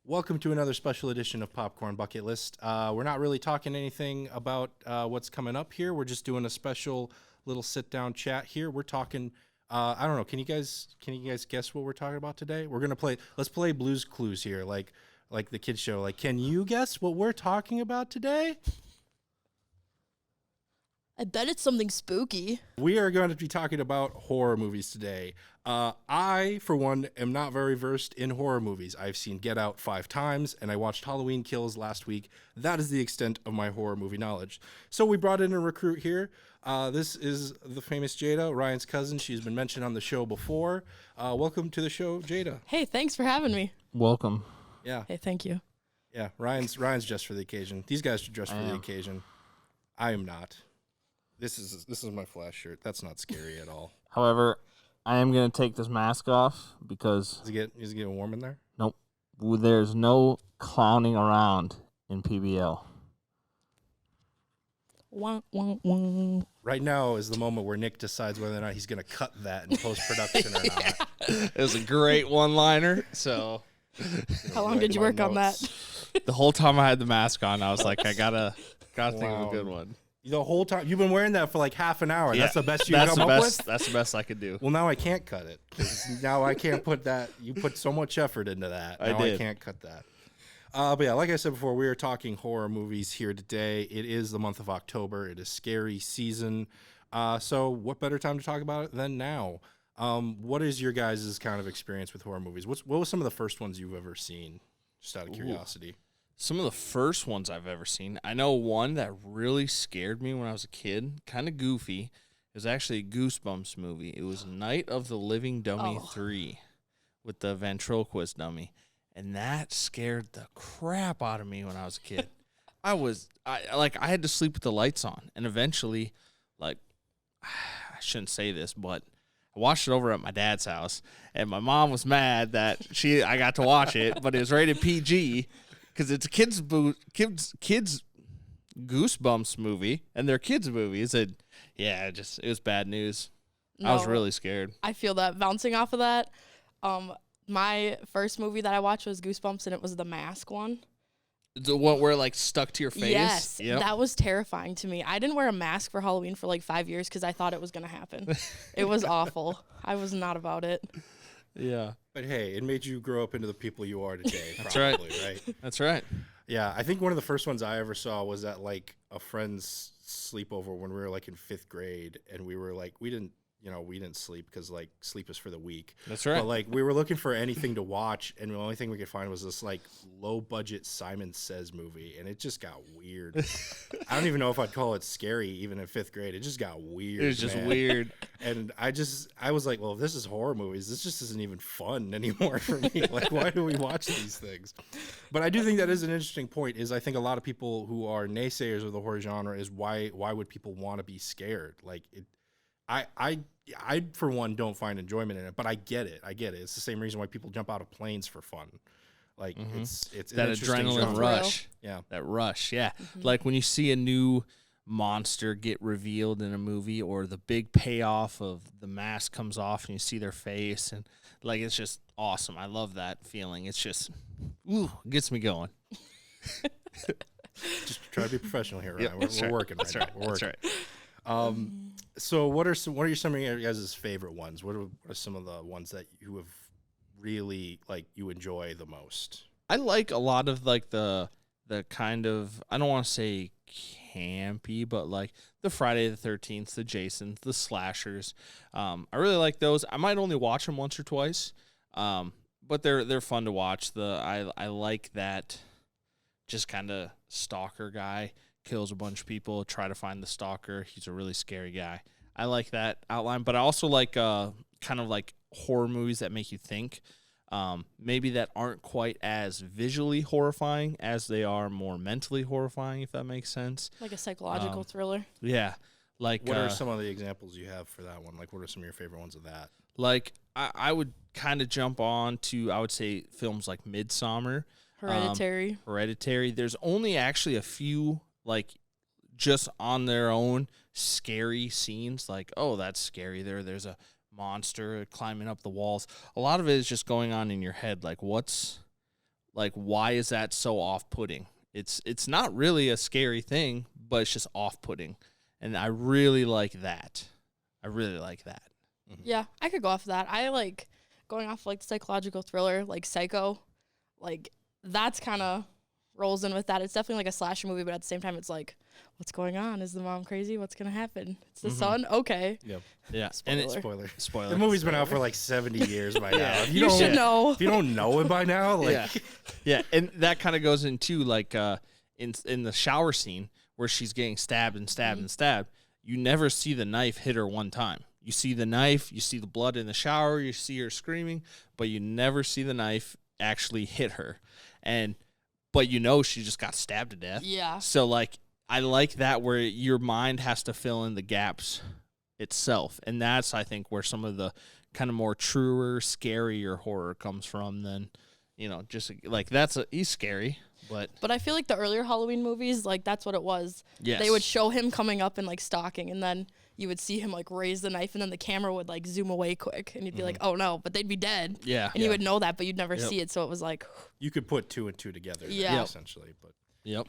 Welcome to another special edition of Popcorn Bucket List. We're not really talking anything about what's coming up here. We're just doing a special little sit-down chat here. We're talking. I don't know. Can you guys guess what we're talking about today? We're gonna play. Let's play Blue's Clues here, like the kids show. Like, can you guess what we're talking about today? I bet it's something spooky. We are going to be talking about horror movies today. I, for one, am not very versed in horror movies. I've seen Get Out 5 times, and I watched Halloween Kills last week. That is the extent of my horror movie knowledge. So we brought in a recruit here. This is the famous Jada, Ryan's cousin. She's been mentioned on the show before. Welcome to the show, Jada. Hey, thanks for having me. Welcome. Yeah. Hey, thank you. Yeah, Ryan's dressed for the occasion. These guys are dressed for the occasion. I am not. This is my Flash shirt. That's not scary at all. However, I am going to take this mask off because... Is it getting warm in there? Nope. There's no clowning around in PBL. Wah, wah, wah. Right now is the moment where Nick decides whether or not he's going to cut that in post-production or not. It was a great one-liner. So How long did you work on that? the whole time I had the mask on, I was like, I gotta think of a good one. The whole time you've been wearing that for like half an hour. Yeah, That's the best you come up with. That's the best I could do. Well, now I can't cut it. 'Cause now I can't put that. You put so much effort into that. Now I can't cut that. But yeah, like I said before, we are talking horror movies here today. It is the month of October. It is scary season. So what better time to talk about it than now? What is your guys' kind of experience with horror movies? What was some of the first ones you've ever seen? Just out of curiosity. Some of the first ones I've ever seen. I know one that really scared me when I was a kid, kind of goofy. It was actually a Goosebumps movie. It was Night of the Living Dummy 3 with the ventriloquist dummy. And that scared the crap out of me when I was a kid. I had to sleep with the lights on. And eventually, I shouldn't say this, but I watched it over at my dad's house. And my mom was mad that I got to watch it, but it was rated PG. Because it's a kids Goosebumps movie, and they're kids' movies. And it was bad news. No, I was really scared. I feel that. Bouncing off of that, my first movie that I watched was Goosebumps, and it was the Mask one. The one where stuck to your face? Yes, Yep. that was terrifying to me. I didn't wear a mask for Halloween for like 5 years because I thought it was going to happen. It was awful. I was not about it. Yeah. But hey, it made you grow up into the people you are today. That's probably, right. Right? That's right. Yeah, I think one of the first ones I ever saw was at like a friend's sleepover when we were like in 5th grade, and we were like, we didn't sleep because like sleep is for the weak. That's right. But like we were looking for anything to watch, and the only thing we could find was this like low budget Simon Says movie, and it just got weird. I don't even know if I'd call it scary even in 5th grade. It just got weird. It was just man. weird. And I was like, well, if this is horror movies, this just isn't even fun anymore for me. Like, why do we watch these things? But I do think that is an interesting point. Is I think a lot of people who are naysayers of the horror genre is why would people want to be scared? Like it. I for one don't find enjoyment in it, but I get it. It's the same reason why people jump out of planes for fun. Like it's that adrenaline genre. rush. Yeah. That rush. Yeah. Like when you see a new monster get revealed in a movie, or the big payoff of the mask comes off and you see their face, and like it's just awesome. I love that feeling. It's just it gets me going. Just try to be professional here, right? Yep, We're working right now. We're working. Right. So what are some of your guys' favorite ones? What are some of the ones that you have really you enjoy the most? I like a lot of the kind of, I don't want to say campy, but like the Friday the 13th, the Jasons, the slashers. I really like those. I might only watch them once or twice, but they're fun to watch. I like that just kind of stalker guy. Kills a bunch of people, try to find the stalker. He's a really scary guy. I like that outline, but I also like kind of like horror movies that make you think. Maybe that aren't quite as visually horrifying as they are more mentally horrifying, if that makes sense. Like a psychological thriller. Yeah. Like what are some of the examples you have for that one? Like what are some of your favorite ones of that? Like I would kind of jump on to, I would say, films like Midsommar. Hereditary. There's only actually a few just on their own scary scenes, like, oh, that's scary. There's a monster climbing up the walls. A lot of it is just going on in your head, like what's like, why is that so off-putting? It's not really a scary thing, but it's just off-putting. And I really like that. Yeah, I could go off that. I like going off like psychological thriller, like Psycho. Like that's kind of rolls in with that. It's definitely like a slasher movie, but at the same time, it's like, what's going on? Is the mom crazy? What's gonna happen? It's the son. Okay. Yep. Yeah. Spoiler. And Spoiler. The movie's been out for like 70 years by now. If You should know. If you don't know it by now, like yeah, and that kind of goes into like in the shower scene where she's getting stabbed and stabbed and stabbed. You never see the knife hit her one time. You see the knife, you see the blood in the shower, you see her screaming, but you never see the knife actually hit her. But you know she just got stabbed to death. Yeah. So like I like that where your mind has to fill in the gaps itself. And that's I think where some of the kind of more truer, scarier horror comes from than, just like he's scary. But I feel like the earlier Halloween movies, like that's what it was. yes. They would show him coming up and like stalking, and then you would see him like raise the knife, and then the camera would like zoom away quick, and you'd be like, oh no, but they'd be dead. Yeah. And you would know that, but you'd never see it. So it was like, you could put 2 and 2 together. Yeah. Essentially, but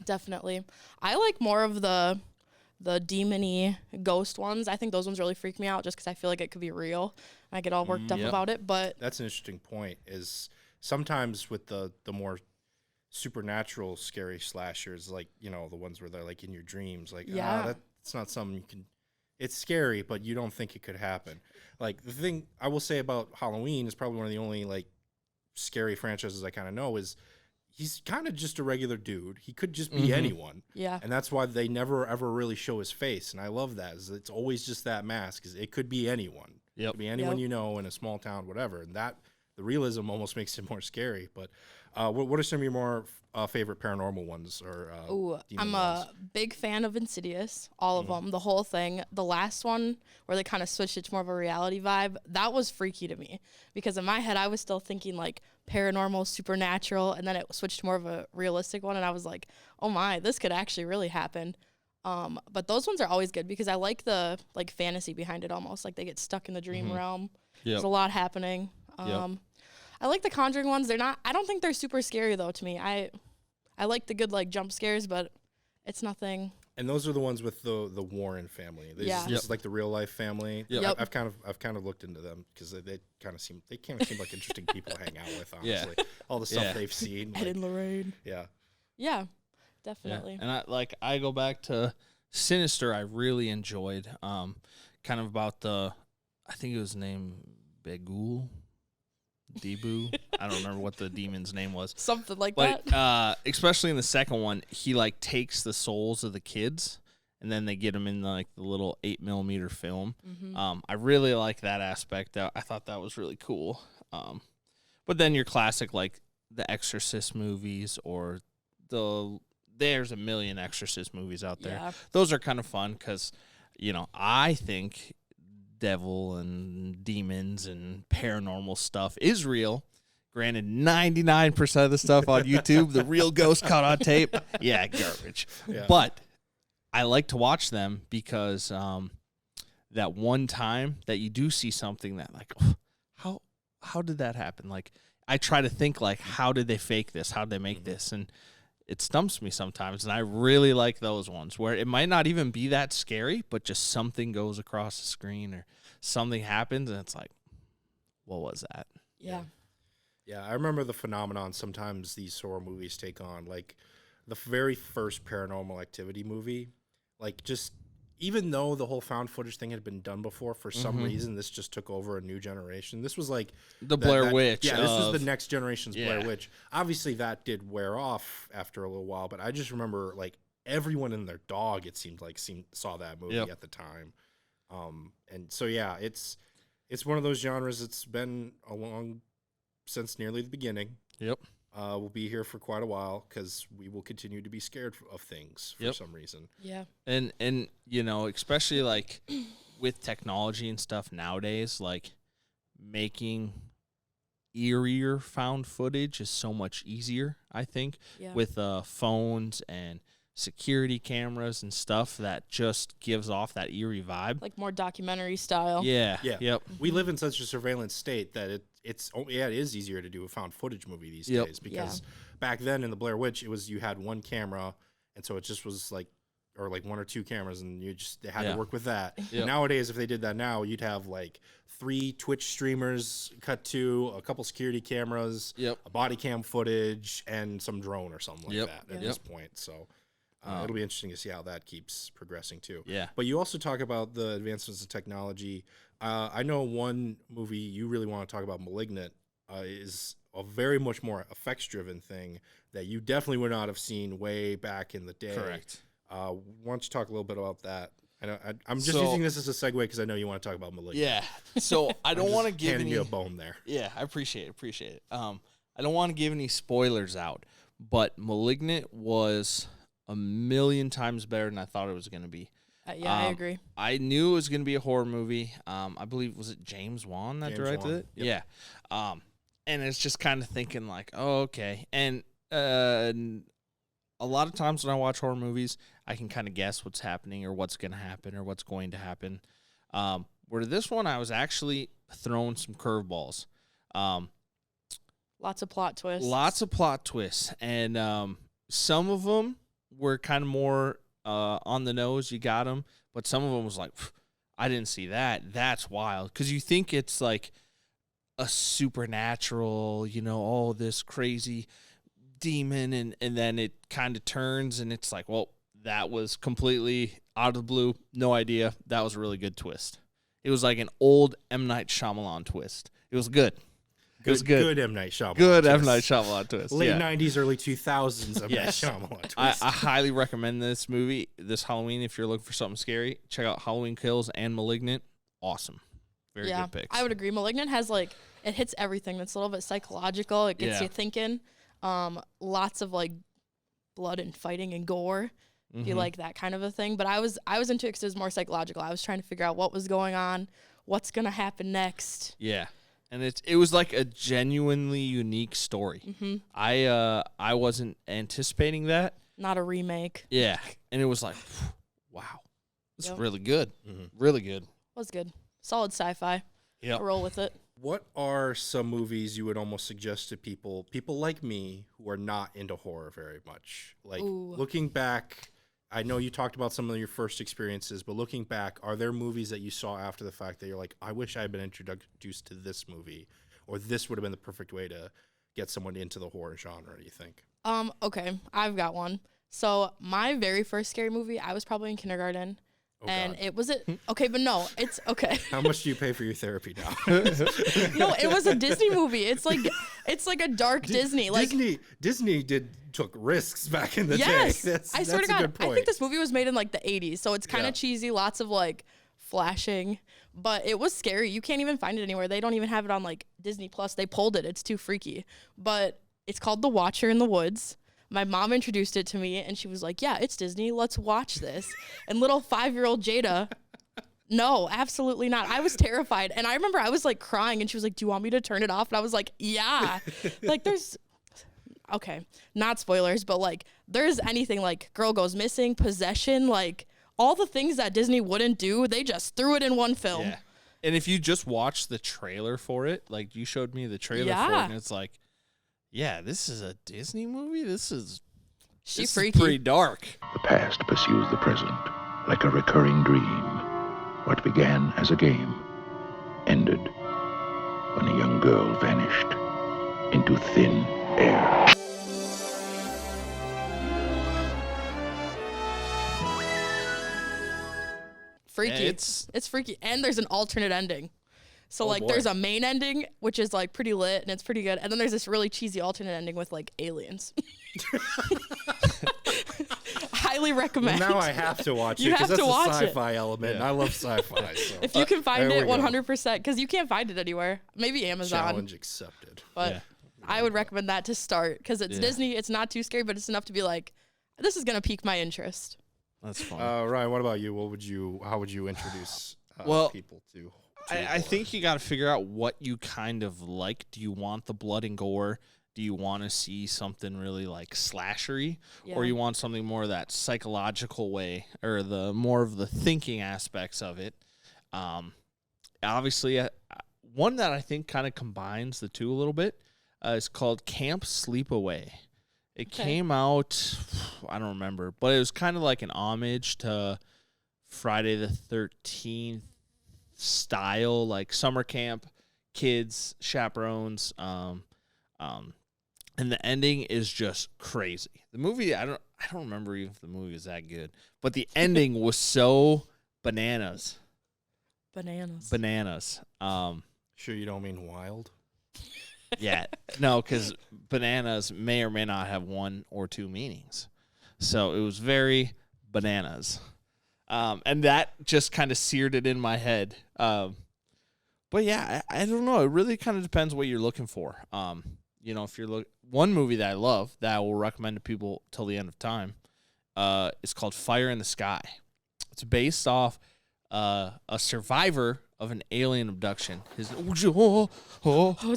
definitely. I like more of the demon-y ghost ones. I think those ones really freak me out just because I feel like it could be real. I get all worked up about it, but that's an interesting point. Is sometimes with the more supernatural scary slashers, like the ones where they're like in your dreams, like that's not something you can. It's scary, but you don't think it could happen. Like the thing I will say about Halloween is probably one of the only like scary franchises I kind of know is he's kind of just a regular dude. He could just be anyone. Yeah. And that's why they never ever really show his face. And I love that. It's always just that mask. It could be anyone. Yep. It could be anyone you know in a small town, whatever. And that the realism almost makes it more scary. But what are some of your more favorite paranormal ones? Or I'm a big fan of Insidious, all of them, the whole thing. The last one where they kind of switched it to more of a reality vibe, that was freaky to me because in my head I was still thinking like paranormal, supernatural, and then it switched to more of a realistic one, and I was like, oh my, this could actually really happen. But those ones are always good because I like the like fantasy behind it almost, like they get stuck in the dream realm. There's a lot happening. I like the Conjuring ones. I don't think they're super scary though to me. I like the good like jump scares, but it's nothing. And those are the ones with the Warren family. This is like the real life family. Yep. I've kind of looked into them because they kind of seem like interesting people to hang out with. Honestly, all the stuff they've seen. Ed and Lorraine. Yeah, definitely. Yeah. And I go back to Sinister. I really enjoyed kind of about I think it was named Begul. Debu. I don't remember what the demon's name was. Something like but, that. Especially in the second one, he like takes the souls of the kids and then they get them in like the little 8mm film. I really like that aspect. I thought that was really cool. But then your classic like the Exorcist movies or there's a million Exorcist movies out there. Yeah. Those are kind of fun because I think devil and demons and paranormal stuff is real. Granted, 99% of the stuff on YouTube, the real ghost caught on tape, garbage. Yeah. But I like to watch them because that one time that you do see something that like, how did that happen? Like I try to think like, how did they fake this? How did they make this? And it stumps me sometimes, and I really like those ones where it might not even be that scary, but just something goes across the screen or something happens, and it's like, what was that? Yeah. Yeah, I remember the phenomenon sometimes these horror movies take on. Like the very first Paranormal Activity movie, like just even though the whole found footage thing had been done before, for some reason, this just took over a new generation. This was like the Blair Witch. Yeah, this was the next generation's Blair Witch. Obviously, that did wear off after a little while, but I just remember like everyone and their dog, it seemed like, saw that movie at the time. And so, yeah, it's one of those genres that's been along since nearly the beginning. Yep. We'll be here for quite a while because we will continue to be scared of things for some reason. Yeah. And especially like with technology and stuff nowadays, like making eerier found footage is so much easier, I think, with phones and security cameras and stuff that just gives off that eerie vibe. Like more documentary style. Yeah. Yeah. Yep. We live in such a surveillance state that it is easier to do a found footage movie these Yep. days because back then in the Blair Witch, it was you had one camera, and so it just was like one or two cameras, and they had to work with that. Yep. Nowadays, if they did that now, you'd have like 3 Twitch streamers cut to, a couple security cameras, a body cam footage, and some drone or something like that at this point. So it'll be interesting to see how that keeps progressing too. Yeah. But you also talk about the advancements in technology. I know one movie you really want to talk about, Malignant, is a very much more effects-driven thing that you definitely would not have seen way back in the day. Correct. Why don't you talk a little bit about that? I'm just using this as a segue because I know you want to talk about Malignant. Yeah. So I don't want to give handing any you a bone there. Yeah, I appreciate it. I don't want to give any spoilers out, but Malignant was a million times better than I thought it was going to be. I agree. I knew it was going to be a horror movie. I believe, was it James Wan that directed it? Yep. Yeah. And it's just kind of thinking like, oh, okay. And a lot of times when I watch horror movies, I can kind of guess what's happening or what's going to happen or what's going to happen. Where this one, I was actually throwing some curveballs. Lots of plot twists. And some of them were kind of more on the nose. You got them. But some of them was like, I didn't see that. That's wild. Because you think it's like a supernatural, all this crazy demon, and then it kind of turns and it's like, well, that was completely out of the blue. No idea. That was a really good twist. It was like an old M. Night Shyamalan twist. It was good. It was good. Good M. Night Shyamalan Good twist. M. Night Shyamalan twist. Late 90s, early 2000s M. Night Shyamalan twist. I highly recommend this movie this Halloween if you're looking for something scary. Check out Halloween Kills and Malignant. Awesome. Very good picks. I would agree. Malignant has it hits everything. It's a little bit psychological. It gets you thinking. Lots of blood and fighting and gore. If you like that kind of a thing. But I was into it because it was more psychological. I was trying to figure out what was going on, what's gonna happen next. Yeah. And it was like a genuinely unique story. Mm-hmm. I wasn't anticipating that. Not a remake. Yeah. And it was like, wow. It's really good. Mm-hmm. Really good. Was good. Solid sci-fi. Yeah. Roll with it. What are some movies you would almost suggest to people like me who are not into horror very much? Like looking back, I know you talked about some of your first experiences, but looking back, are there movies that you saw after the fact that you're like, I wish I had been introduced to this movie, or this would have been the perfect way to get someone into the horror genre, do you think? Okay, I've got one. So my very first scary movie, I was probably in kindergarten. And God. it was okay, but no, it's okay. How much do you pay for your therapy now? No, it was a Disney movie. It's like a dark Disney. Like Disney took risks back in the day. Yes, I swear to that's a God, good point. I think this movie was made in the 80s, so it's kind of cheesy, lots of flashing, but it was scary. You can't even find it anywhere. They don't even have it on Disney Plus. They pulled it. It's too freaky. But it's called The Watcher in the Woods. My mom introduced it to me, and she was like, yeah, it's Disney. Let's watch this. And little 5-year-old Jada, no, absolutely not. I was terrified. And I remember I was crying, and she was like, do you want me to turn it off? And I was like, yeah. There's, okay, not spoilers, but there's anything girl goes missing, possession, all the things that Disney wouldn't do, they just threw it in one film. Yeah. And if you just watch the trailer for it, you showed me the trailer for it, and it's like, yeah, this is a Disney movie? This is freaky. Pretty dark. The past pursues the present like a recurring dream. What began as a game ended when a young girl vanished into thin air. Freaky. It's freaky. And there's an alternate ending. So there's a main ending, which is pretty lit and it's pretty good. And then there's this really cheesy alternate ending with aliens. Highly recommend. Well, now I have to watch it You because have that's to watch a it. sci-fi element. And I love sci-fi. So. If you can find there it, we go. 100%, because you can't find it anywhere. Maybe Amazon. Challenge accepted. But I would recommend that to start because it's Disney. It's not too scary, but it's enough to be this is going to pique my interest. That's fun. Ryan, what about you? How would you introduce people to I think you got to figure out what you kind of like. Do you want the blood and gore? Do you want to see something really slashery, or you want something more that psychological way, or the more of the thinking aspects of it? Obviously, one that I think kind of combines the two a little bit is called Camp Sleepaway. It came out, I don't remember, but it was kind of like an homage to Friday the 13th style, like summer camp, kids, chaperones, and the ending is just crazy. The movie, I don't remember even if the movie was that good, but the ending was so bananas. Bananas. Sure you don't mean wild? Yeah, no, because bananas may or may not have one or two meanings. So it was very bananas. And that just kind of seared it in my head. But yeah, I don't know. It really kind of depends what you're looking for. If you're one movie that I love that I will recommend to people till the end of time is called Fire in the Sky. It's based off a survivor of an alien abduction. It's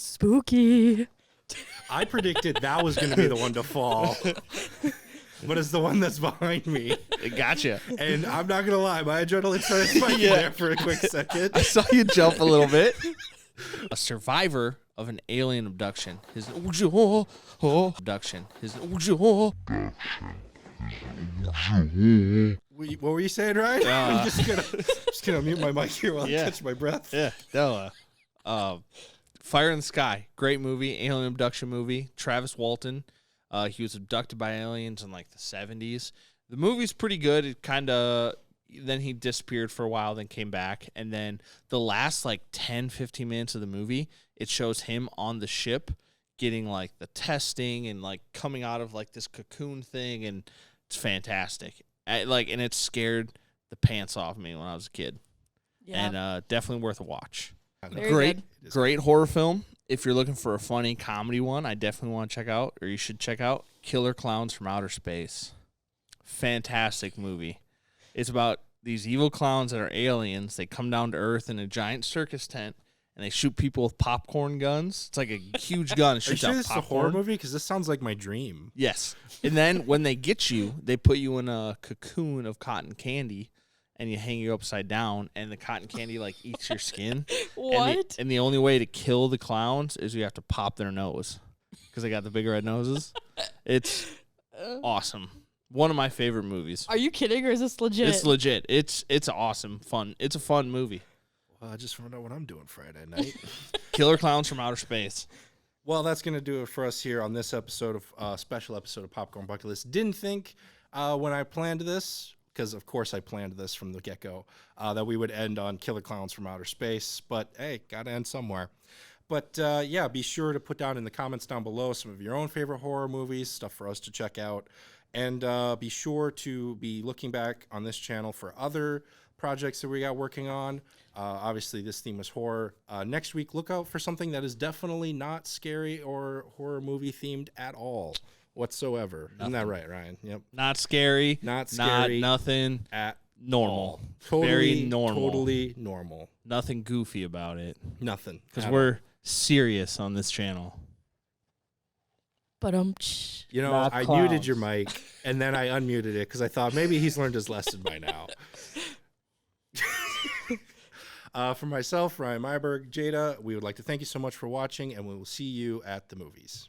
spooky. I predicted that was going to be the one to fall, but it's the one that's behind me. It gotcha. And I'm not going to lie, my adrenaline started spiking there for a quick second. I saw you jump a little bit. A survivor of an alien abduction. What were you saying, Ryan? I'm just gonna mute my mic here while I catch my breath. Yeah, Fire in the Sky, great movie, alien abduction movie. Travis Walton, he was abducted by aliens in like the 70s. The movie's pretty good. It then he disappeared for a while, then came back, and then the last like 10-15 minutes of the movie, it shows him on the ship getting like the testing and like coming out of like this cocoon thing, and it's fantastic. And it scared the pants off me when I was a kid. Yeah. And definitely worth a watch. Great horror film. If you're looking for a funny comedy one, I definitely want to check out, or you should check out Killer Clowns from Outer Space. Fantastic movie. It's about these evil clowns that are aliens. They come down to Earth in a giant circus tent, and they shoot people with popcorn guns. It's like a huge gun. It shoots Are you sure out this is a popcorn. horror movie? Because this sounds like my dream. Yes. And then when they get you, they put you in a cocoon of cotton candy, and you hang you upside down, and the cotton candy like eats your skin. What? And the only way to kill the clowns is you have to pop their nose because they got the big red noses. It's awesome. One of my favorite movies. Are you kidding, or is this legit? It's legit. It's awesome. Fun. It's a fun movie. Well, I just found out what I'm doing Friday night. Killer Clowns from Outer Space. Well, that's going to do it for us here on this episode of special episode of Popcorn Bucket List. Didn't think when I planned this, because of course I planned this from the get-go, that we would end on Killer Clowns from Outer Space. But hey, got to end somewhere. But yeah, be sure to put down in the comments down below some of your own favorite horror movies, stuff for us to check out. And be sure to be looking back on this channel for other projects that we got working on. Obviously, this theme was horror. Next week, look out for something that is definitely not scary or horror movie themed at all whatsoever. Nothing. Isn't that right, Ryan? Yep. Not scary. Not scary. Not nothing. At normal. Totally, very normal. Totally normal. Nothing goofy about it. Nothing. Because we're serious on this channel. But you know, Not I clowns. muted your mic and then I unmuted it because I thought maybe he's learned his lesson by now. For myself, Ryan Myberg, Jada, we would like to thank you so much for watching, and we will see you at the movies.